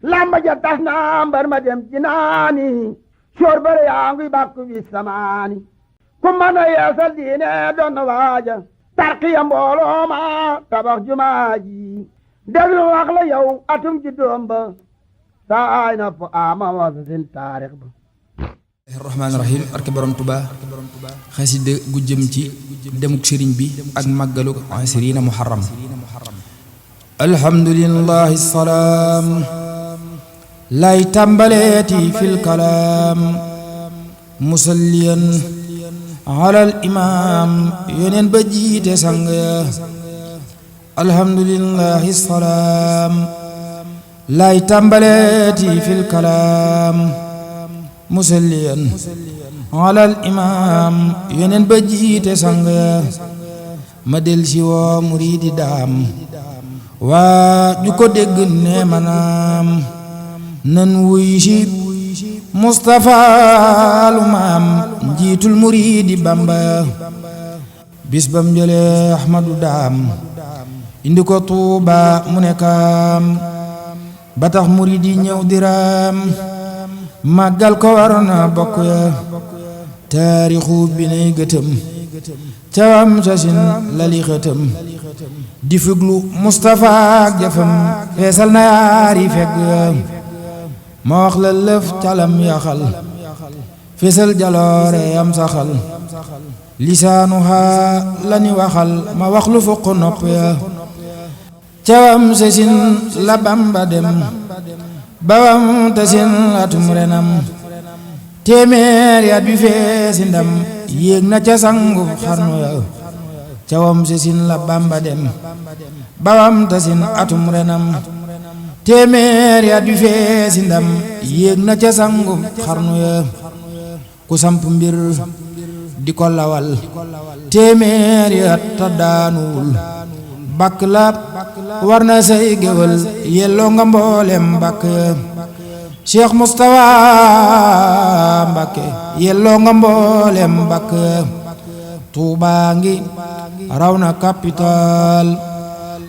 lamba ja tas na mbar ma dem ci naani coor bare yaa ngi bàkku wi samaani ku mën a yeesal diine doon na waaja tarqiya mbooloo ma tabax jumaa ji déglu wax la yow atum ci doom ba saay na fu ama wasa sin taarix ba rahmaani rahim barke borom Tuba xasida gu jëm ci demuk sëriñ bi ak màggalu asirina muharram alhamdulillahi salaam lay tàmbaleeti fil kalaam musalliyan alal imaam yoneen ba jiite sang ya alhamdulillahi salaam lay tàmbaleeti fil kalaam musalliyan alal imaam yoneen ba jiite sang ya ma del si woo muriidi daam waa ju ko dégg ne manaam nan wuy si Mustafa lu maam njiitul muriidi Bamba bis bam jëlee Ahmadu daam indi ko Tuuba mu ne kaam ba tax muriidi ñëw diraam màggal ko war na bokk ya taarixu bi nay gëtëm cawam sasin lali xëtëm di fuglu Mustafa ak jëfam feesal na yaari fegg ya ma wax la lëf calam yaxal feesal jaloore am saxal lisaanuha lani waxal ma wax lu fuq nopp ya cawam sasin la Bamba dem bawam tasin atum renam téeméer yaat bi feesi ndam yéeg na ca sangu xarnu ya cawam sesin la Bamba dem bawam tasin atum renam téeméer yaat bi feesi ndam yéeg na ca sangu xarnu ya ku samp mbir di ko lawal téeméer yaat ta daanuwul bakk la war na say géwël yelloo nga mboolem bakk ya Cheikh Moustapha Mbacké yelloo nga mboolem Mbacké Tuuba ngi raw na capital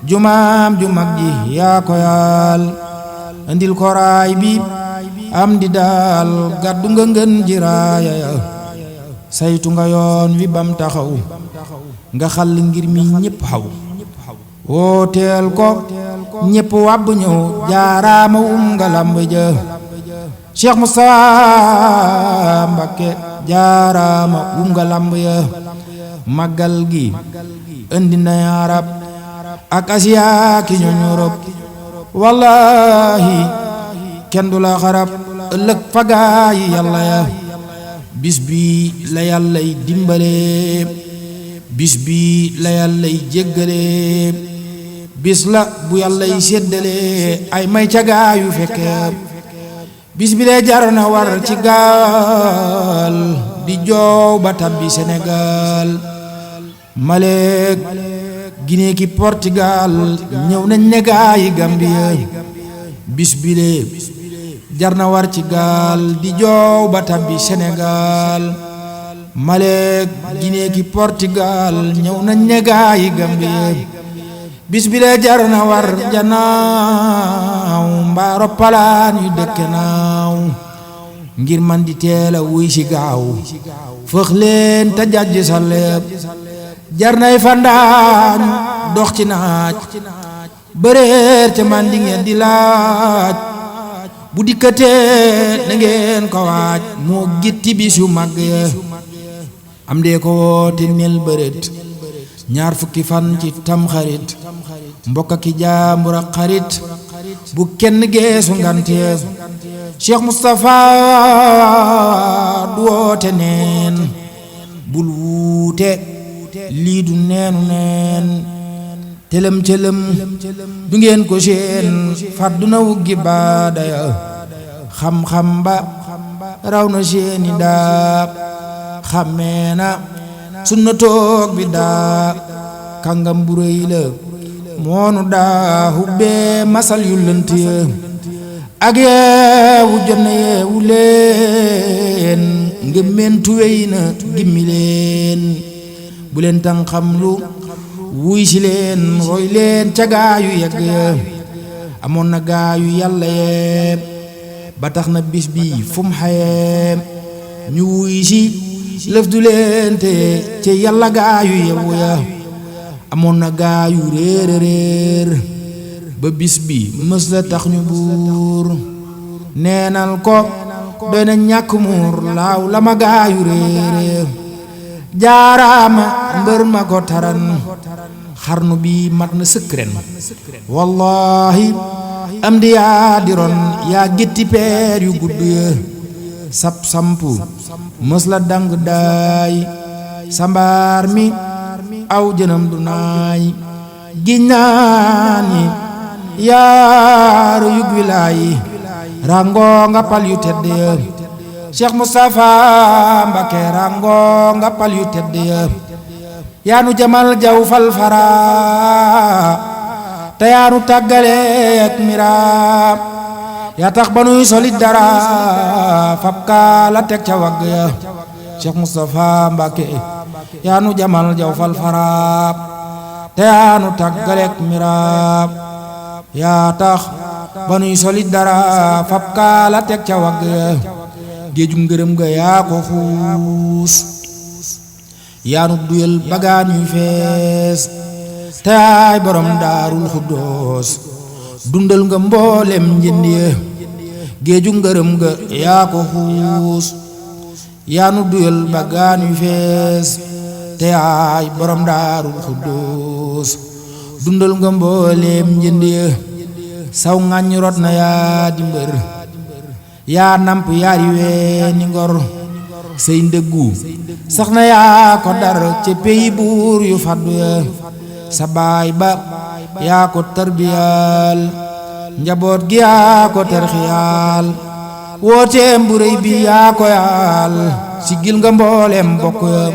jumaam ju mag ji yaa ko yaal andil ko raay bi am di daal gàddu nga ngën ji raaya ya saytu nga yoon wi bam taxaw nga xal ngir mi ñépp xaw wooteel ko ñépp wàbb ñëw jaaraama nga lamb ja Cheikh Moustapha Mbacké jaaraama nga lamb ya màggal gi indi na arab ak asiya ki ñooñ Europe wallahi kenn du la xarab ëllëg fagaa yi yàlla ya bis bi la yàllay dimbale bis bi la yàllay jéggale bis la bu yàllay séddale ay may cagaa yu fekke bis bi lee jar na war ci gaal di joow ba tabbi Sénégal Maleek Guinée ki Portugal ñëw nañ ne gaa yi Gambie bis bi lee jar na war ci gaal di joow ba tabbi Sénégal Maleek Guinée ki Portugal ñëw nañ ne gaa yi Gambie bis bi lee jar na war janaaw mbaa roppalaan yu dëkke naaw ngir man di teel a wuy si gaaw fëx leen te jàjj sa léeb jar nay fandaañ dox ci naaj bëreer ca man di ngeen di laaj bu dikkatee na ngeen ko waaj moo gitti bis yu mag ya am dee ko woote nel bëreet ñaar fukki fan ci tam xarit mbokk ki jaambur ak xarit bu kenn geesu ngante Cheikh Moustapha du woote neen bul wuute lii du neenu neen tëlëm cëlëm du ngeen ko seen fàddu na wuggi baadaya xam-xam ba raw na seeni daa xàmmee na sunna toog bi daa kàngam bu rëy la moonu daa hubbee masal yu lënt ya ak yeewu jot na yeewu leen ngémmentu wey na gimmi leen bu leen tan xam lu wuy si leen roy leen ca gaayu yegg ya amoon na gaayu yàlla yee ba tax na bis bi fu mu xayee ñu wuy si lëf du leente ci yàlla gaayu yewu ya amoon na gaayu réer ba bis bi mës la tax ñu buur neenal ko doy na ñàkk muur laaw la ma gaayu réer jaaraama mbër ma ko taran xarnu bi mat na sëkk ren wallahi am di yaa di ron yaa gétti peer yu gudd ya sap sampu mës la dang daay sambaar mi aw jënam du naay giñ naa ni yaaru yug wilaayi rango nga pal yu tedd ya Cheikh Moustapha Mbacké rango nga pal yu tedd ya yaanu jamal jaw fal fara te yaanu tàggale ak miraam yaa tax ba nuy solit dara fab kaa la teg ca wagg ya Cheikh Moustapha Mbacké yaanu jamal jaw fal fara te yaanu tàggale ak miraam yaa tax ba nuy solit dara fab kaa la teg ca wagg ya géeju ngërëm ga yaa ko xuus yaanu duyal bagaan yu fees te ay borom daarul xuddoos dundal nga mboolem njënd ya géeju ngërëm ga yaa ko xuus yaanu duyal bagaan yu fees te ay borom daarul xuddoos dundal nga mboolem njënd ya saw ŋàññ rot na yaa di mbër yaa namp yaari weeni ngor sey ndëggu sax na yaa ko dar ca peyi buur yu faddu ya sa baay ba yaa ko tarbiyal njaboot gi yaa ko terxiyaal wooteem bu rëy bi yaa ko yaal siggil nga mboolem bokk ya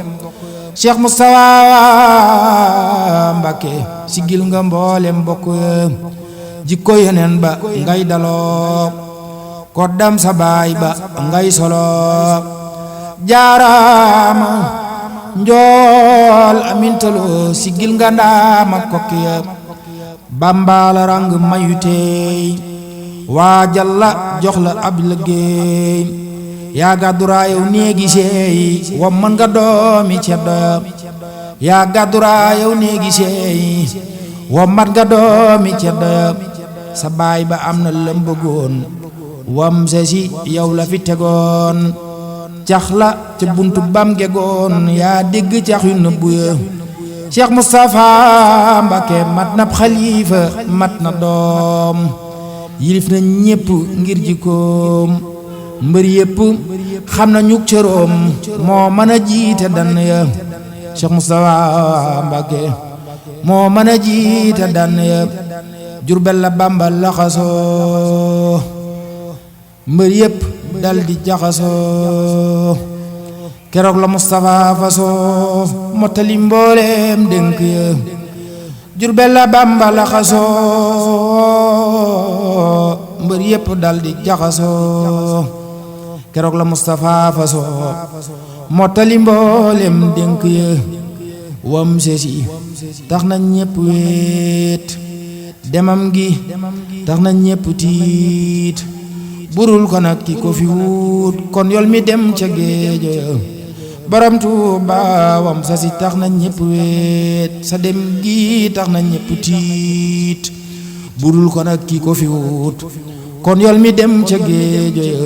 Cheikh Moustapha Mbacké siggil nga mboolem bokk ya jikko yeneen ba ngay daloo koddam sa baay ba ngay solo jaaraama njool amintaloo siggil nga ndaama kokki ya bambaala rang mayu teey waajal la jox la ab liggéey yaa gàdduraayow néegi seey wa mën nga doomi ceddo ya yaa gàdduraayow néegi seey wa mat nga doomi ceddo ya sa baay ba am na lëm bëggoon wam se si yow la fi tegoon cax la ca buntu bam gegoon yaa dégg cax yu nëbbu ya Cheikh Moustapha Mbacké mat na xalifa mat na doom yilif na ñépp ngir jikkoom mbër yépp xam na ñuk cëroom moo mën a jiite dann ya Cheikh Moustapha Mbacké moo mën a jiite dann ya Jurbel la Bamba laxasoo mbër yépp dal di jaxasoo keroog la Moustapha fasoo mottali mbooleem dénk ya Jurbel la Bamba laxasoo mbër yépp dal di jaxasoo keroog la Moustapha fasoo mottali mbooleem dénk ya wam sesi tax na ñépp wéet demam gi tax na ñépp tiit burul ko nag ki ko fi wut kon yol mi dem ca géejo ya borom Tuuba wam sa si tax na ñépp weet sa dem gi tax na ñépp tiit burul ko nag ki ko fi wut kon yol mi dem ca géejo ya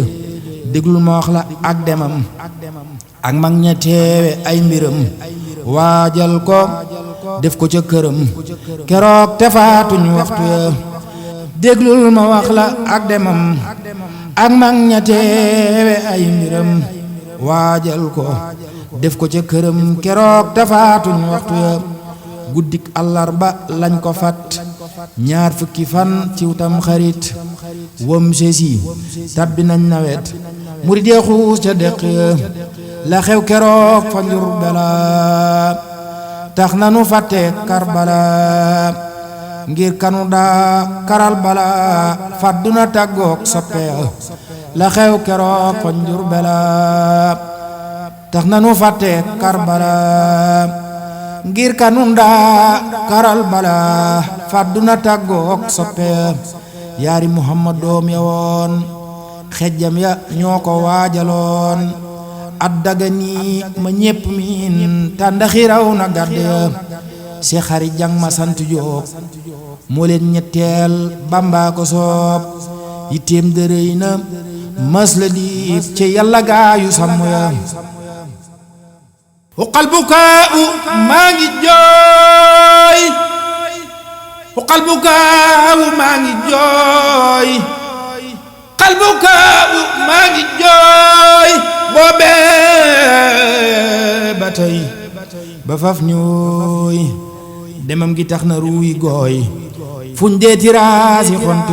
déglul ma wax la ak demam ak mag ña teewe ay mbiram waajal ko def ko ca këram keroog te faatuñ waxtu ya déglul ma wax la ak demam ak mag ña teewe ay mbiram waajal ko def ko ca këram keroog te faatuñ waxtu ya guddik àllarba lañ ko fat ñaar fukki fan ciw tam xarit wam sesi tabbi nañ nawet murid ya xuus ca deq ya la xew keroog fa Njurbel tax na nu fàtte Karbala ngir kanu daa karal bala fàdduna tàggook soppe la xew keroog fa Njurbel tax na nu fàtte Karbala ngir kanu daa karal bala fàdduna tàggook soppe yaari muhammad doom ya woon xejjam ya ñoo ko waajaloon addaga nii ma ñépp miin tàndaxi raw na gàdd ya Seex Xari Jang ma sant Jóob moo leen ñetteel Bàmbaa ko soob yitteem dërëy na mas la diib ci yàlla gaayu sàmm ya uqal bukaa'u maa ngi jooy uqal bukaa'u maa ngi jooy uqal bukaa'u maa ngi jooy boobee ba tey ba faf ñooy demam gi tax na ruuy gooy fuñ dee tiraasi xont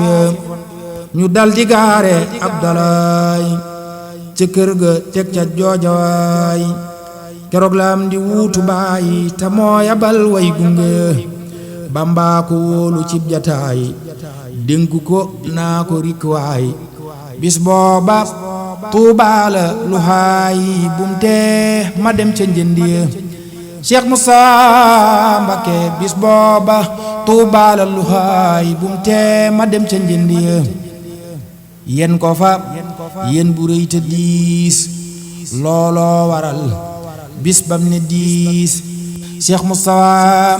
ñu dal di gaare Abdalaay ca kër ga teg ca joojawaay keroog la am di wuutu baay te moo yabal way gunge Bàmbaa ko wóolu cib jataay dénku ko naa ko rikwaay bis booba Tuubaa la lu haay bumte ma dem ca njëndi Cheikh Moussa Mbacké bis booba Tuubaa la lu haay bumte ma dem ca njëndi yen ko fa yen bu rëy te diis looloo waral bis bam ne diis Cheikh Moustapha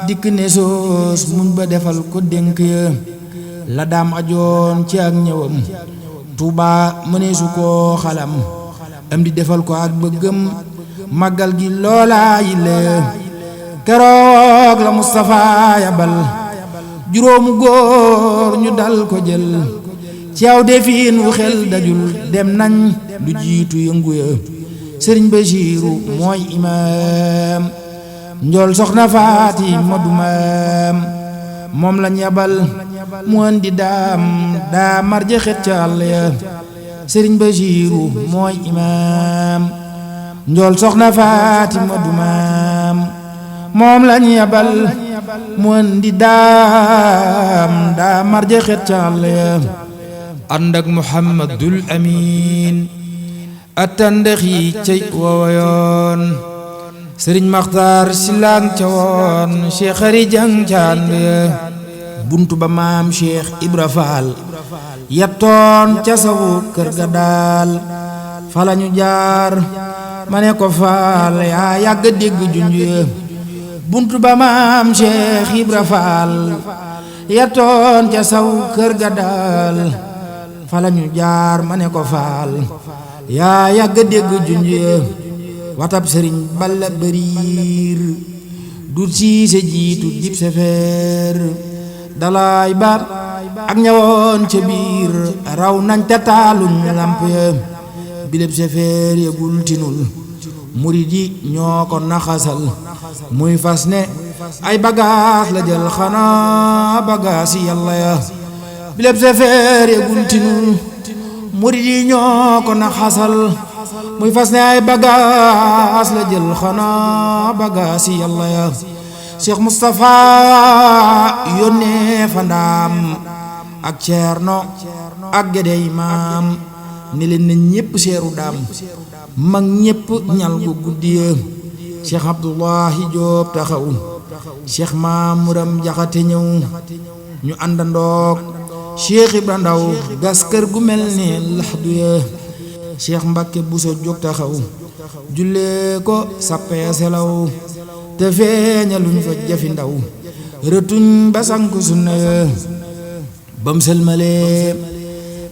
dikk ne soos muñ ba defal ko dénk ya la daam ajoon ci ak ñëwam Tuubaa mëneesu koo xalam am di defal ko ak bëggam màggal gi loolaa yi la keroog la Moustapha yabal juróomu góor ñu dal ko jël ci aw defiin wu xel dajul dem nañ lu jiitu yëngu ya sëriñ Basiiru mooy imaam njool soxna Faati Madu maam moom lañ yabal mu andi daa marje xet ca àll ya sëriñ Basiiru mooy imaam njool soxna Faati Madu maam moom lañ yabal mu andi daa marje xet ca àll ya ànd ak Muhammadul Amiin attandex yi cey woowoyoon sëriñ Maxtaar Silaan ca woon Cheikh Xari Jang ca ànd ya buntu ba maam Cheikh Ibra Faal yattoon ca sawu kër ga daal fa lañu jaar ma ne ko faal yaa yàgg dégg junj ya buntu ba maam Cheikh Ibra Faal yattoon ca sawu kër ga daal fa lañu jaar ma ne ko faal yaa yàgg dégg junj ya watab sëriñ Balla Bariir dut siise jiitu dib sefeer dalaay baat ak ñawoon ca biir raw nañ te taaluñ lamp ya bileb sefeer ya gul tinul murid yi ñoo ko naxasal muy fas ne ay bagaas la jël xanaa bagaas yi yàlla ya bileb sefeer ya gul tinul murid yi ñoo ko naxasal muy fas ne ay bagaas la jël xanaa bagaas yi yàlla ya Cheikh Moustapha yónnee fa ndaam ak Ceerno ak Gédé Imaam ni leen na ñépp seeru daam mag ñépp ñal gu guddiya Cheikh Abdullahi Jóob taxaw Cheikh Maamuram Jaxate ñëw ñu àndandoog Cheikh Ibra Ndaw gas kër gu mel ni laxdu ya Cheikh Mbacké Buso jóg taxaw jullee ko sappee selaw te feeñaluñ fa jafi ndaw rëtuñ ba sanku sunna ya bam sëlmalee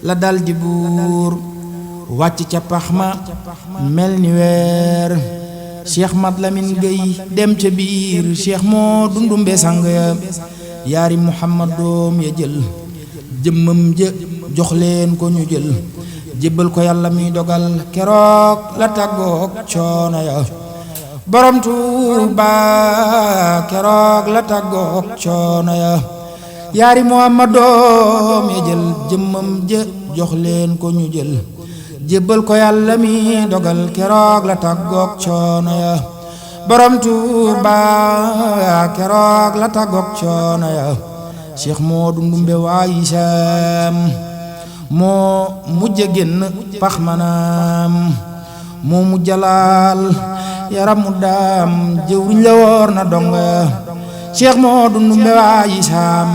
la dal di buur wàcc ca pax ma mel ni weer Cheikh Mat Lamin Gey dem ca biir Cheikh moo dundumbe sang ya yaari Muhammad doom ya jël jëmmam ja jox leen ko ñu jël jébbal ko yàlla mi dogal keroog la tàggoog coono ya borom Tuuba keroog la tàggoog coono ya yaari Muhammad doom ya jël jëmmam ja jox leen ko ñu jël jébbal ko yàlla mi dogal keroog la tàggoog coono ya borom Tuuba keroog la tàggoog coono ya Cheikh Moodu Ndumbe waayi Saam moo mujj génn pax manaam moo mujj laal yaramu daam jëwriñ la woor na donga Cheikh Moodu Ndumbe waayi Saam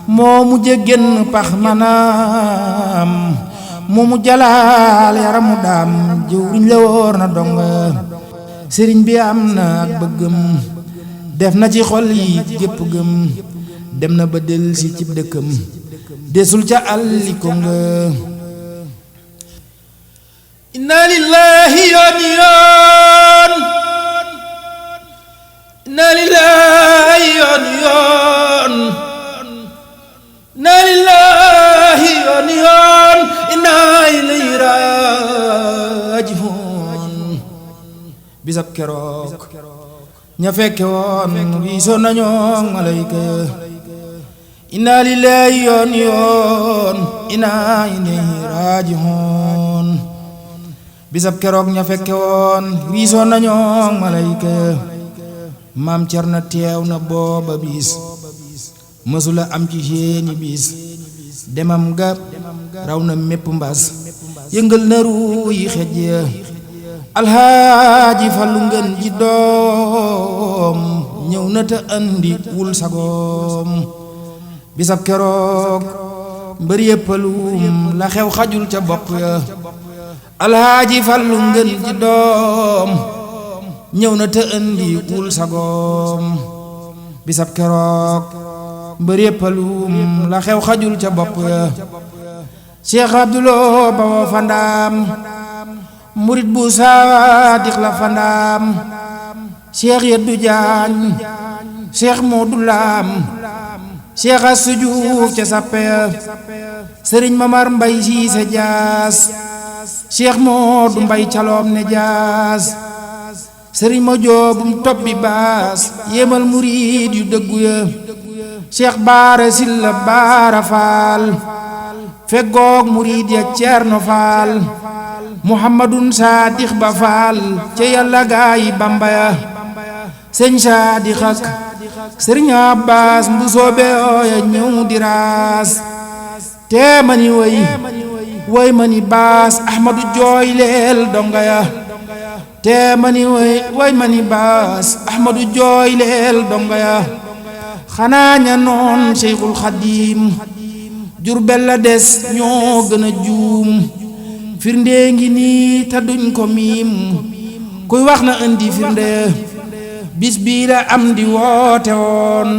moo mu jéggen pax manaam moo mu jalaal yaramu daam jëwriñ la woor na donga sëriñ bi am na ak bëggam def na ci xol yi gépp gëm dem na ba del si cib dëkkam desul ca àlli ko nga inna lillahi yoon yoon inna lillahi yoon yoon inna lillahi yoon yoon inna ilayhi raaji'uun bisab keroog ña fekke woon wiisoon nañoo malayka inna lillahi yoon yoon inna ilayhi raaji'uun bisab keroog ña fekke woon wiisoon nañoo malayka maam Cerno teew na booba bis mësula am ci seeni bis demam ga raw na mépp mbas yëngal na ruu yi xej ya alxaaji Fallu ngeen ji doom ñëw na te andi wul sagoom bisab keroog mbër yëppalum la xew xajul ca bopp ya alxaaji Fallu ngeen ji doom ñëw na te andi wul sagoom bisab keroog mbër yëppalum la xew xajul ca bopp ya Cheikh Abdoulou Bawo Fandaam murit bu saadix la Fandaam Cheikh Yeddu Jaañ Cheikh Moodu Laam Cheikh Assu Juuf ca sappe ya Sëriñ Mamar Mbay Siise Jaas Cheikh Moodu Mbay Caloom ne Jaas Sëriñ ma joobum tobbi baas yéemal murit yu dëggu ya Cheikh Baara Silla Baara Faal feggoog murit ya Ceerno Faal Muhammadun Saadix Ba Faal ca Yàlla gaayi Bamba ya sëñ Saadix ak Sëriñ Abbaas mbusoobe ooya ñëw di raas tee mani way mani baas Ahmadu jooy leel donga ya tee mani way mani baas Ahmadu jooy leel donga ya xanaa ña noon Seyxul Xadiim Jurbel la des ñoo gën a juum firnde ngi nii te duñ ko miim kuy wax na indi firnde bis bii la am di woote woon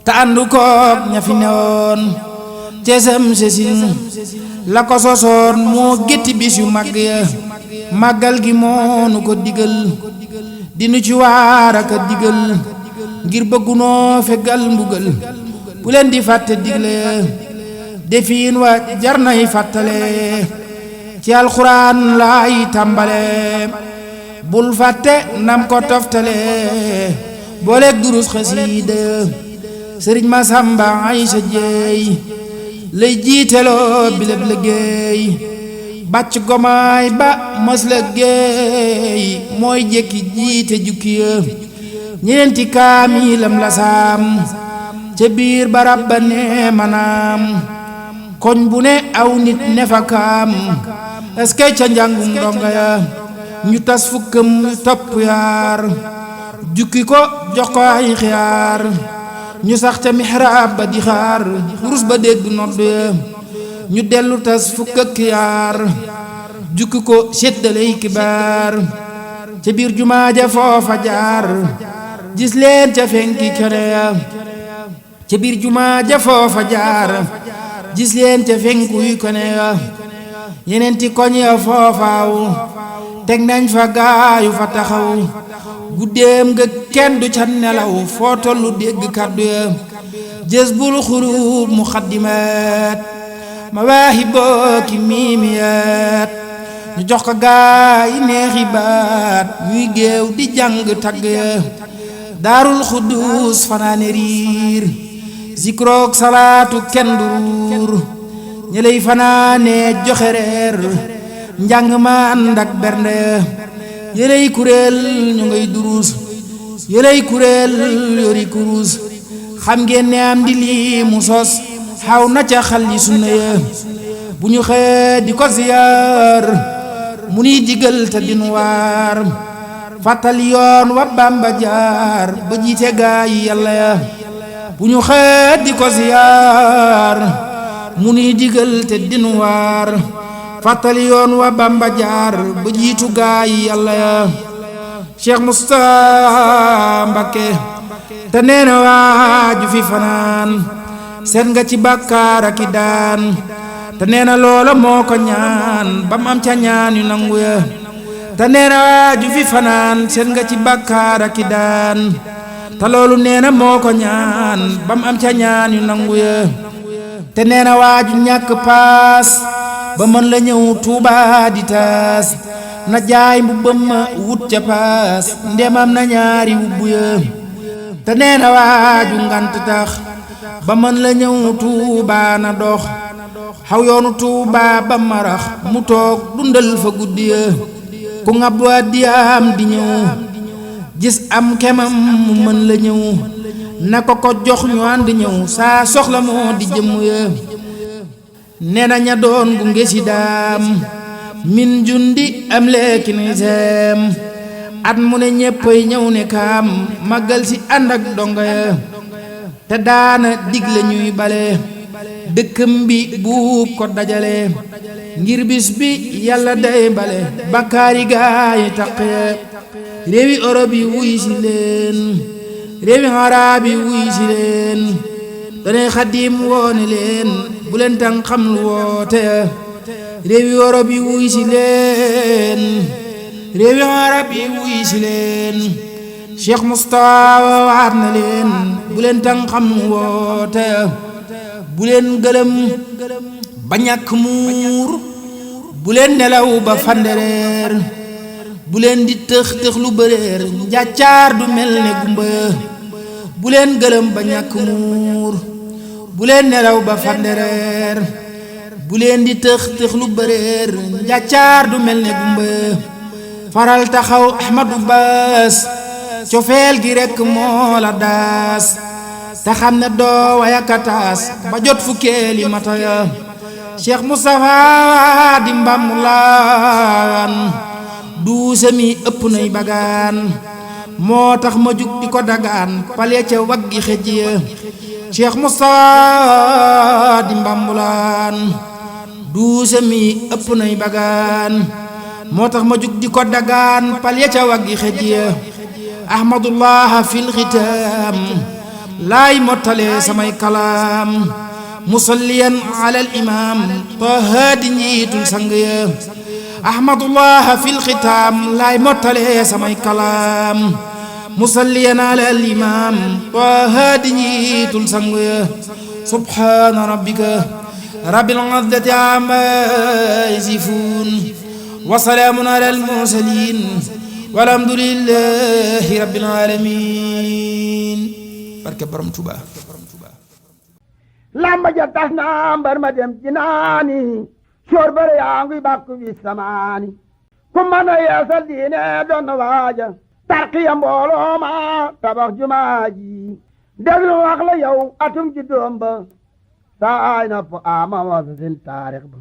te àndu koog ña fi newoon cesam sesin la ko sosoon moo gétti bis yu màgg ya màggal gi moonu ko digal dinu ci waar ak a digal ngir bëggunoo fegal mbugal bu leen di fàtte digle defiin wa jar nay fàttale ci alxuraan laay tàmbale bul fàtte nam ko toftale booleeg durus xasiida sëriñ Masamba Aysa Jeey lay jiiteloo bileb liggéey bàcc gomaay ba mos la géey mooy jekki jiite jukki ya ñeenti kaamilam la saam ca biir barab ba ne manaam koñ bu ne aw nit ne fa kaam eskay ca njàngum ndonga ya ñu tas fukkam topp yaar jukki ko jox ko ay xiyaar ñu sax ca mihraab ba di xaar rus ba dégg nodd ya ñu dellu tas fukk ak yaar jukki ko seddalay kibaar ca biir jumaa ja foofa jaar gis leen ca fenki kene ya ca biir jumaa ja foofa jaar gis leen ca fenkuy kene ya yeneenti koñ ya foofaaw teg nañ fa gaayu fa taxaw guddeem nga kenn du ca nelaw foo tollu dégg kàddu ya Jazbul Xuluub muxaddimaat Mawaahiboo ki miimiyaat ñu jox ko gaay neexi baat ñuy géew di jàng tagg ya Daarul Xuddus fanaane riir zikrook salaatu kenn duruur ñeley fanaane joxe reer njàng ma ànd ak bernde yeley kuréel ñu ngay durus yeley kuréel yori kurus xam ngeen ne am di lii mu sos xaw na ca xalli sunna ya bu ñu xëy di ko ziyaar mu ni digal te dinu waar fàttali yoon wa Bamba jaar ba jiite gaa yi Yàlla ya bu ñu xeet di ko ziyaar mu nuy digal te dinu waar fàttali yoon wa Bamba jaar ba jiitu gaay Yàlla ya Cheikh Moustapha Mbacké te nee na waaju fi fanaan seet nga ci bàkkaar ak i daan te nee na loola moo ko ñaan ba mu am ca ñaan yu nangu ya te nee na waaju fi fanaan seet nga ci bàkkaar ak i daan te loolu nee na moo ko ñaan ba mu am ca ñaan yu nangu ya te nee na waaju ñàkk paas ba mën la ñëw Tuuba di taas na jaay mbubbam ma wut ca paas ndemam na ñaari wubbu ya te nee na waaju ngant tax ba mën la ñëw Tuuba na dox xaw yoonu Tuuba ba marax mu toog dundal fa guddi ya ku ngab wa diyaam di ñëw gis am kemam mu mën la ñëw na ko jox ñu ànd ñëw saa soxla moo di jëmm ya nee na ña doon gunge si daam min jundi am leekin seem at mu ne ñéppay ñëw ne kaam màggal si ànd ak donga ya te daana digle ñuy bale dëkkam bi buub ko dajale ngir bis bi Yàlla day bale bakkaari gaay taq ya réewi Europe yi wuy si leen réewi Arab yi wuy si leen danay Xaadim woone leen bu leen tàng xam lu woote réewi Europe yi wuy si leen réewi Arab yi wuy si leen Cheikh Moustapha waat na leen bu leen tàng xam lu woote bu leen gëlëm ba ñàkk muur bu leen nelaw ba fandereer bu leen di tëx tëx lu bëreer njàccaar du mel ne gumba bu leen gëlëm ba ñàkk muur bu leen nelaw ba fandereer bu leen di tëx tëx lu bëreer njàccaar du mel ne gumba faral taxaw Ahmadu Baas cofeel gi rekk moo la daas te xam ne doo wayakataas ba jot fukkeeli mata ya Cheikh Moustapha di Mbambulaan duuse mi ëpp nay bagaan moo tax ma jug di ko dagaan pale ca waggi xëj ya Cheikh Moustapha di Mbambulaan duuse mi ëpp nay bagaan moo tax ma jug di ko dagaan pale ca waggi xëj ya Ahmadullah fil xitaam laay mottale samay kalaam musalliyan ala al imam Taha di njiitul sang ya Ahmadullah fil xitaam laay mottale samay kalaam musalliyan ala al imam Taha di njiitul sang ya subhaana rabbika rabbil izzati amma yasifuun wa salaamun ala al mursaliin walhamdulillahi rabbil aalamiin barke borom Tuuba lamba ja tas na mbar ma dem ci naani soor bare yaa ngi bàkku wi samaani ku mën a yeesal diine doon waaja tarqiya mbooloo ma tabax jumaa ji déglu wax la yow atum ji doom ba saa ay na fu ama wasa sin taarix ba